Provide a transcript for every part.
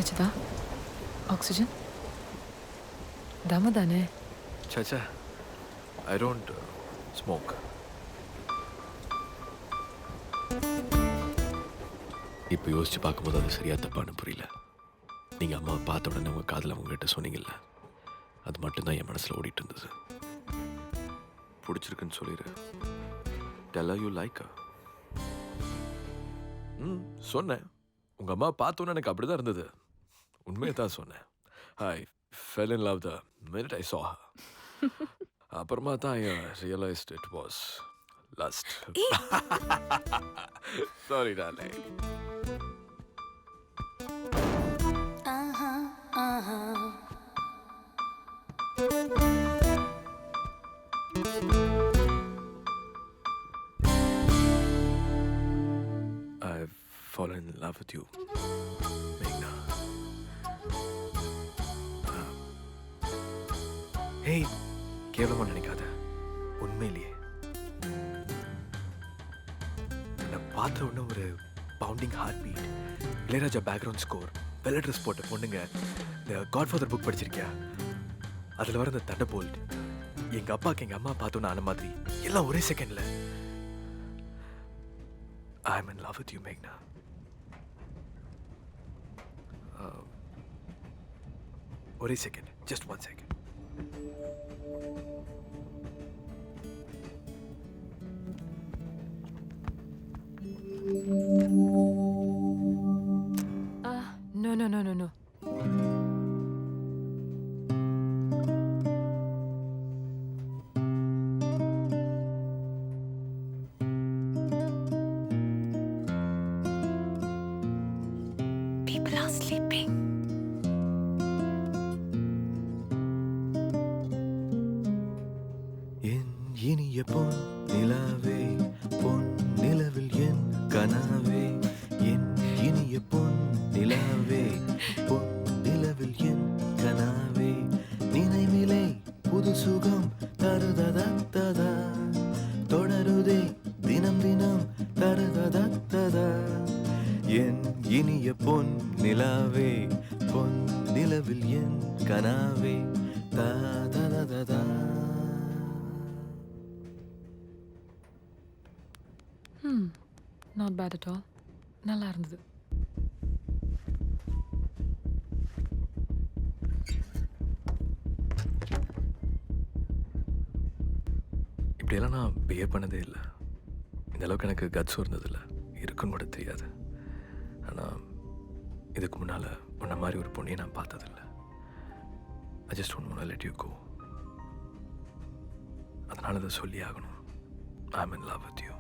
கிடைச்சதா ஆக்சிஜன்? தம்மு தானே? சச்சா, I don't smoke. இப்போ யோசிச்சு பார்க்கும்போது அது சரியா தப்பான்னு புரியல. நீங்கள் அம்மாவை பார்த்த உடனே உங்கள் காதில் அவங்ககிட்ட சொன்னீங்கல்ல, அது மட்டும்தான் என் மனசில் ஓடிட்டு இருந்தது. பிடிச்சிருக்குன்னு சொல்லிடு. Tell you like. சொன்னேன். உங்கள் அம்மா பார்த்தோன்னே எனக்கு அப்படி தான் இருந்தது. உண்மையை தான் சொன்னேன். ஐ fell in love the minute I saw her. அப்புறமா தான் I realized it was lust. Sorry, darling. I've fallen in love with you, Meghna. Hey, கேவலமா நினைக்காத. உண்மையிலேயே என்னை பார்த்த உடனே ஒரு pounding heart beat, Ilaiyaraaja background score, வெள்ளை ட்ரெஸ் போட்ட பொண்ணுங்க. இந்த காட்ஃபாதர் புக் படிச்சிருக்கியா? அதில் வர இந்த தண்டபோல்ட், எங்கள் அப்பாவுக்கு எங்கள் அம்மா பார்த்தோன்னு ஆன மாதிரி எல்லாம் ஒரே செகண்டில். I'm in love with you, Meghna. ஒரே second, just 1 second. No, no, no, no, no. People are sleeping. என் இனிய பொன் நிலாவே, பொன் நிலவில் என் கனாவே, என் இனிய பொன் நிலாவே, பொன் நிலவில் என் கனாவே, நினைவிலே புது சுகம் தருததா, தொடருதே தினம் தினம் தருததா, என் இனிய பொன் நிலாவே, பொன் நிலவில் என் கனாவே, ததததா. Not bad at all. நல்லா இருந்தது. இப்படியெல்லாம் நான் பிஹேவ் பண்ணதே இல்லை. இந்த அளவுக்கு எனக்கு கட்ஸும் இருந்ததில்லை, இருக்குன்னு கூட தெரியாது. ஆனால் இதுக்கு முன்னால் உன்ன மாதிரி ஒரு பொண்ணையை நான் பார்த்ததில்லை. I just won't want to let you go. அதனால அதை சொல்லி ஆகணும். I am in love with you.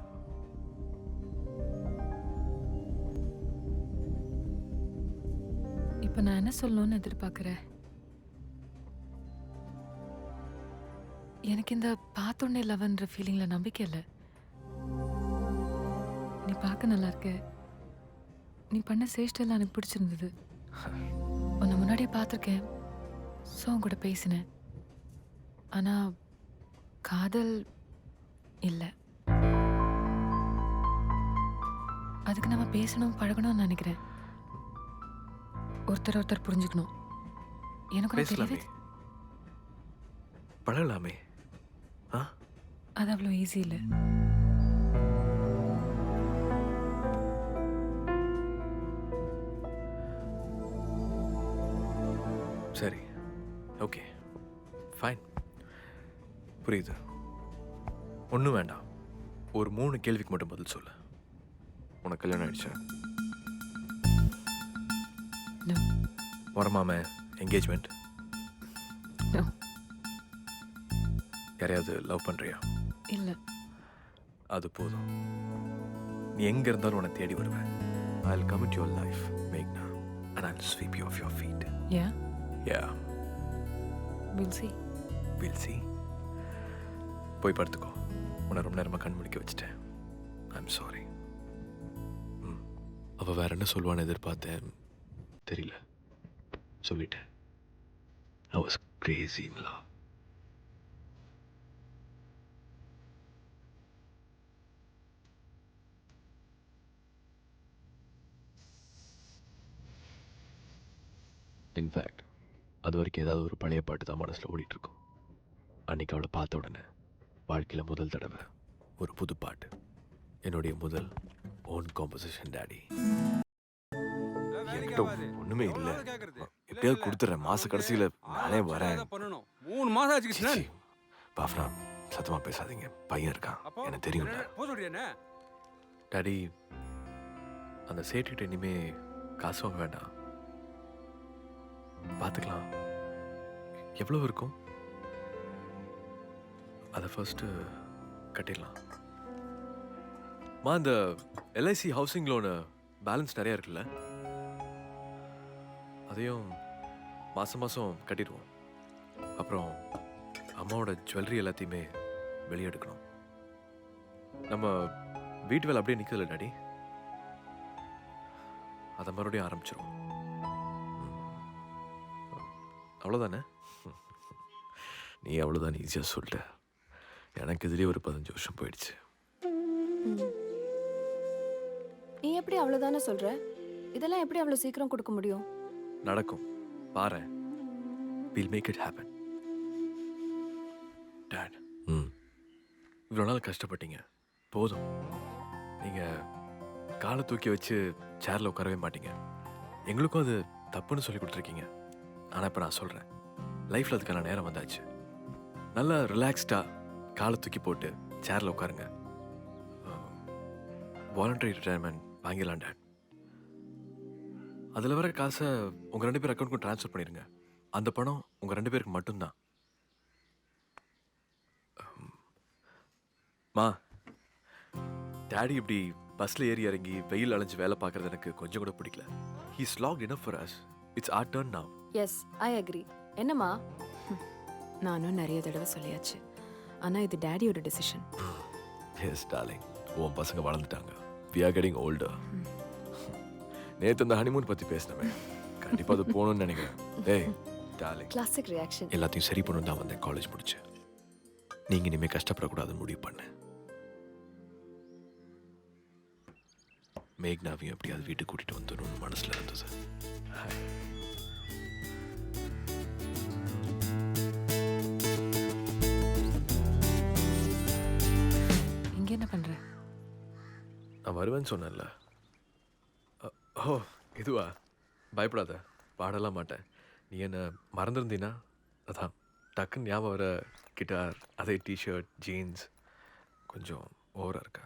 இப்போ நான் என்ன சொல்லணும்னு எதிர்பார்க்குறேன்? எனக்கு இந்த பார்த்தோன்னே லவ்ன்ற ஃபீலிங்ல நம்பிக்கை இல்லை. நீ பார்க்க நல்லா இருக்க. நீ பண்ண சேஷ்டெல்லாம் எனக்கு பிடிச்சிருந்தது. உன்னை முன்னாடியே பார்த்துருக்கேன், ஸோ உன் கூட பேசினேன். ஆனால் காதல் இல்லை. அதுக்கு நம்ம பேசணும், பழகணும்னு நினைக்கிறேன். ஒருத்தர் புரிஞ்சுக்கணும். எனக்கு பேசலாமே, பழகலாமே. அது அவ்வளோ ஈஸி இல்லை. சரி, ஓகே, ஃபைன், புரியுது. ஒன்றும் வேண்டாம். ஒரு 3 கேள்விக்கு மட்டும் பதில் சொல்லு. உனக்கு கல்யாணம் ஆயிடுச்சா? No. வரமாம என்கேஜ்மெண்ட்? No. யாரையாவது லவ் பண்ணுறியா? இல்லை. அது போதும். நீ எங்கே இருந்தாலும் உன்னை தேடி வருவேன். I'll come into your life, Meghna, and I'll sweep you off your feet. Yeah? Yeah. We'll see. We'll see. போய் படுத்துக்கோ. உன்னை ரொம்ப நேரமாக கண் முடிக்க வச்சுட்டேன். I'm sorry. அவள் வேற என்ன சொல்லுவான்னு எதிர்பார்த்தேன், தெரியல. சொல்லிட்டேன். I was crazy in love. In fact அது வரைக்கும் ஏதாவது ஒரு பழைய பாட்டு தான் மனசில் ஓடிட்டுருக்கும். அன்றைக்கி அவளை பார்த்த உடனே வாழ்க்கையில் முதல் தடவை ஒரு புது பாட்டு. என்னுடைய முதல் ஓன் காம்போசிஷன் டாடி. என்கிட்ட ஒன்றுமே இல்லை, எப்படியாவது கொடுத்துட்றேன், மாத கடைசியில் நானே வரேன். 3 மாதம் ஆச்சு கிருஷ்ணன். பாஃப்னா சத்தமாக பேசாதீங்க, பையன் இருக்கான், எனக்கு தெரியும். போக சொல்றியாண்ணே? டாடி, அந்த சேட்டுக்கிட்ட இனிமே காசு வாங்க வேண்டாம், பார்த்துக்கலாம். எவ்வளோ இருக்கும் அதை ஃபர்ஸ்ட்டு கட்டிடலாம். அந்த எல்ஐசி ஹவுசிங் லோனு பேலன்ஸ் நிறையா இருக்குல்ல, அதையும் மாதம் மாதம் கட்டிடுவோம். அப்புறம் அம்மாவோட ஜுவல்லரி எல்லாத்தையுமே வெளியே எடுக்கணும். நம்ம வீட்டு வேலை அப்படியே நிற்கல டாடி, அதை மறுபடியும் ஆரம்பிச்சிருவோம். அவ்வளோதானே? நீ அவ்வளோதான் ஈஸியாக சொல்லிட்ட. எனக்கு இதுலேயே ஒரு 15 வருஷம் போயிடுச்சு. நீ எப்படி அவ்வளவுதானே சொல்ற? இதெல்லாம் எப்படி அவ்வளவு சீக்கிரம் கொடுக்க முடியும்? நடக்கும், பாரு. We'll make it happen. Dad, இவ்வளோ நாள் கஷ்டப்பட்டீங்க, போதும். நீங்கள் காலை தூக்கி வச்சு சேரில் உட்காரவே மாட்டீங்க. எங்களுக்கும் அது தப்புன்னு சொல்லி கொடுத்துருக்கீங்க. ஆனால் இப்போ நான் சொல்கிறேன், லைஃப்பில் அதுக்கான நேரம் வந்தாச்சு. நல்லா ரிலாக்ஸ்டாக காலை தூக்கி போட்டு சேரில் உட்காருங்க. வாலண்டரி ரிட்டையர்மெண்ட் வாங்கிடலாம் டேட். அதில் வர காசை உங்கள் 2 பேர் அக்கௌண்ட்டுக்கும் ட்ரான்ஸ்ஃபர் பண்ணிடுங்க. அந்த பணம் உங்கள் 2 பேருக்கு மட்டும்தான். மா, டேடி இப்படி பஸ்ஸில் ஏறி இறங்கி வெயில் அலைஞ்சு வேலை பார்க்குறது எனக்கு கொஞ்சம் கூட பிடிக்கல. He's logged enough for us. It's our turn now. Yes, I agree. என்னம்மா? நானும் நிறைய தடவை சொல்லியாச்சு, ஆனால் இது டேடியோட டெசிஷன். Yes, darling. உன் பசங்க வளர்ந்துட்டாங்க. We are getting older. நேற்று அந்த ஹனிமூன் பற்றி பேசினவே, கண்டிப்பாக அது போகணும்னு நினைக்கிறேன். ஏய் டார்லிங், கிளாசிக் ரியாக்ஷன். எல்லாத்தையும் சரி பண்ணணும் தான் வந்தேன் காலேஜ் முடிச்சு. நீங்கள் இனிமேல் கஷ்டப்படக்கூடாதுன்னு முடிவு பண்ணேன். மேக்னாவையும் எப்படியாவது வீட்டுக்கு கூட்டிகிட்டு வந்துடணும்னு மனசில் இருந்தது. இங்கே என்ன பண்ணுற? நான் வருவேன்னு சொன்னேன்ல. ஓ இதுவா? பயப்படாத, பாடலாம் மாட்டேன். நீ என்ன மறந்துருந்தீன்னா அதான் டக்குன்னு ஞாபகம் வர கிட்டார், அதே டிஷர்ட், ஜீன்ஸ் கொஞ்சம் ஓவராக இருக்கா.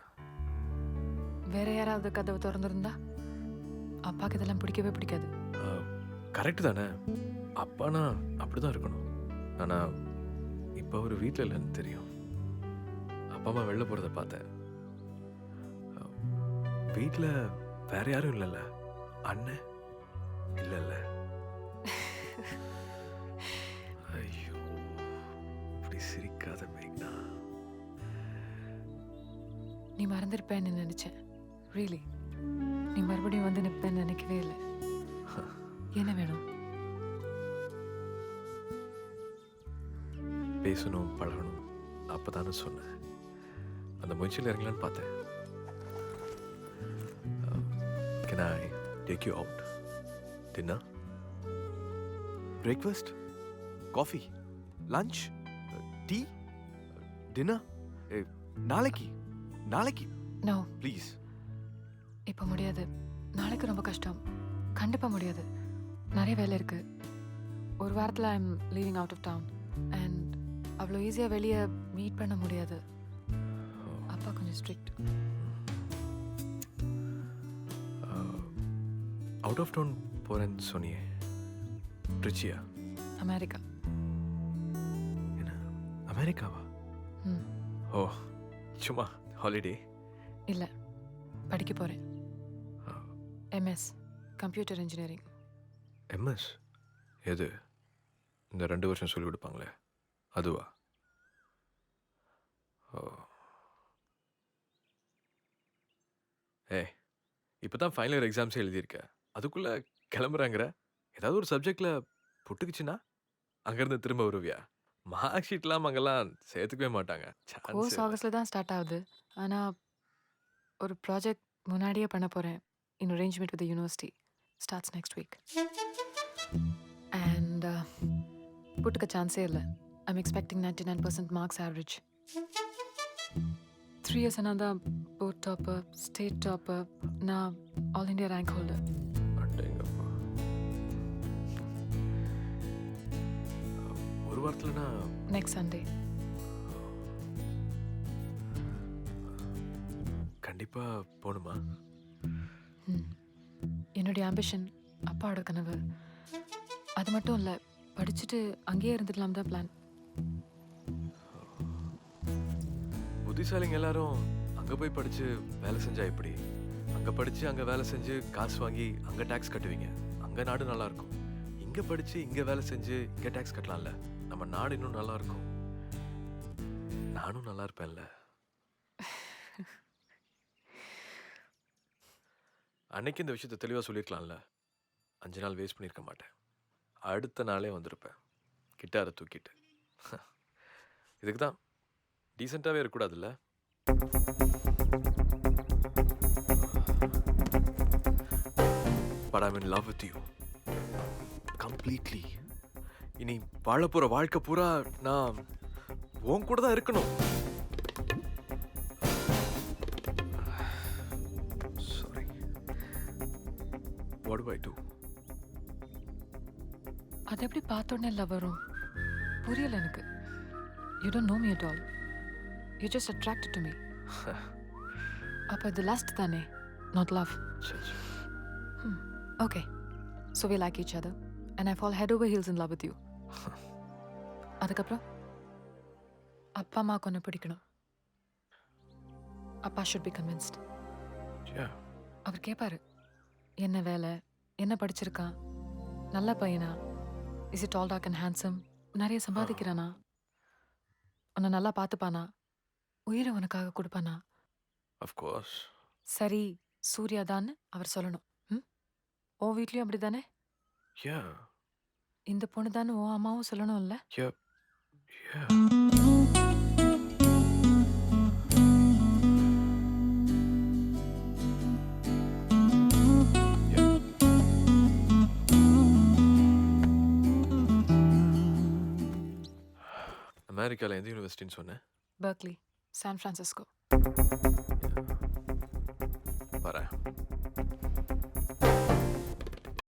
வேற யாராவது கதவை திறந்துருந்தா? அப்பாவுக்கு இதெல்லாம் பிடிக்கவே பிடிக்காது. கரெக்டு தானே, அப்பானா அப்படி தான் இருக்கணும். ஆனால் இப்போ அவர் வீட்டில் இல்லைன்னு தெரியும். அப்பா அம்மா வெளில போகிறத பார்த்தேன். வீட்டில் வேற யாரும் இல்லைல்ல? அண்ணன் இல்லைல்ல? ஐயோ, இப்படி சிரிக்காத மேக்னா. நீ மறந்துருப்பேன்னு நினைச்சேன். ரியலி, நீ மறுபடியும் வந்து நிற்பேன்னு நினைக்கவே இல்லை. என்ன வேணும்? பேசணும், பழகணும், அப்பதானே சொன்னேன். அந்த முயற்சியில் இறங்கலான்னு பார்த்தேன். Can I take you out? Dinner? Breakfast? Coffee? Lunch? Tea? Dinner? நாளைக்கு நாளைக்கு நோ, ப்ளீஸ். இப்போ முடியாது. நாளைக்கு ரொம்ப கஷ்டம். கண்டிப்பாக முடியாது. நிறைய வேலை இருக்கு. ஒரு வாரத்தில் I am leaving out of town and அவ்வளோ ஈஸியாக வெளியே மீட் பண்ண முடியாது. அப்பா கொஞ்சம் ஸ்ட்ரிக்ட். அவுட் ஆஃப் டவுன் போகிறேன்னு சொன்னியே, ட்ரிச்சியா? அமெரிக்கா. என்ன, அமெரிக்காவா? ம், ஓ, சும்மா ஹாலிடே? இல்லை, படிக்க போகிறேன். MS computer engineering. எம்எஸ்? எது? இந்த 2 வருஷம் சொல்லி கொடுப்பாங்களே அதுவா? ஓ, ஏய், இப்போ தான் ஃபைனல் இயர் எக்ஸாம்ஸே எழுதியிருக்கேன், அதுக்குள்ளே கிளம்புறாங்கிற? ஏதாவது ஒரு சப்ஜெக்டில் புட்டுக்குச்சுன்னா அங்கேருந்து திரும்ப வருவியா? மார்க் ஷீட்லாம் அங்கெல்லாம் சேர்த்துக்கவே மாட்டாங்க. கோர்ஸ் ஆகஸ்டில் தான் ஸ்டார்ட் ஆகுது. ஆனால் ஒரு ப்ராஜெக்ட் முன்னாடியே பண்ண போகிறேன். In arrangement with university starts next week. And போட்டுக்க சான்ஸே இல்லை. I'm expecting 99% marks average. 3 years ஆனால் தான் போர்ட் டாப்பர், ஸ்டேட் டாப்பர், நான் ஆல் இண்டியா ரேங்க் ஹோல்டர். அடேங்கப்பா. ஒரு வாரத்தில் நான் நெக்ஸ்ட் சண்டே. கண்டிப்பாக போகணுமா? என்னுடைய ஆம்பிஷன் அப்பாவோட கனவு. அது மட்டும் இல்லை, படிச்சுட்டு அங்கேயே இருந்துடலாம் தான் பிளான். புத்திசாலிங்க எல்லாரும் அங்கே போய் படித்து வேலை செஞ்சா எப்படி? அங்கே படித்து அங்கே வேலை செஞ்சு காசு வாங்கி அங்கே டேக்ஸ் கட்டுவீங்க. அங்கே நாடு நல்லா இருக்கும். இங்கே படித்து இங்கே வேலை செஞ்சு இங்கே டேக்ஸ் கட்டலாம்ல. நம்ம நாடு இன்னும் நல்லா இருக்கும். நானும் நல்லா இருப்பேன்ல. அன்னைக்கு இந்த விஷயத்தை தெளிவாக சொல்லியிருக்கலாம்ல. 5 நாள் வேஸ்ட் பண்ணியிருக்க மாட்டேன். அடுத்த நாளே வந்திருப்பேன் கிட்டாரை தூக்கிட்டு. இதுக்கு தான் டீசெண்டாகவே இருக்கக்கூடாதுல்ல. But I'm in love with you. Completely. இனி வாழ போகிற வாழ்க்கை பூரா நான் உன் கூட தான் இருக்கணும். Sorry. What do I do? அது எப்படி பார்த்த உடனே இல்லை வரும்? புரியல எனக்கு. You don't know me at all. You just attracted to me. அப்போ இது லாஸ்ட் தானே, நாட் லவ். சரி. Okay, so we like each other and I fall head over heels in love with you. அதுக்கப்புறம் அப்பா அம்மாவுக்கு ஒன்று பிடிக்கணும். அப்பா ஷுட் பி கன்வின்ஸ்ட். Yeah. அவர் கேட்பாரு, என்ன வேலை, என்ன படிச்சிருக்கான், நல்ல பையனா, is it all talk and handsome, நிறைய சம்பாதிக்கிறானா, உன்னை நல்லா பார்த்துப்பானா, உயிரை உனக்காக கொடுப்பானா. Of course. சரி சூர்யா தான்னு அவர் சொல்லணும். ஓ வீட்லேயும் அப்படி தானே? Yeah. இந்த பொண்ணு தானே ஓ அம்மாவும் சொல்லணும் இல்லை? Yep. Yeah. அமெரிக்காவில் எந்த யூனிவர்சிட்டின்னு சொன்னேன்? Berkeley, San Francisco. Yeah.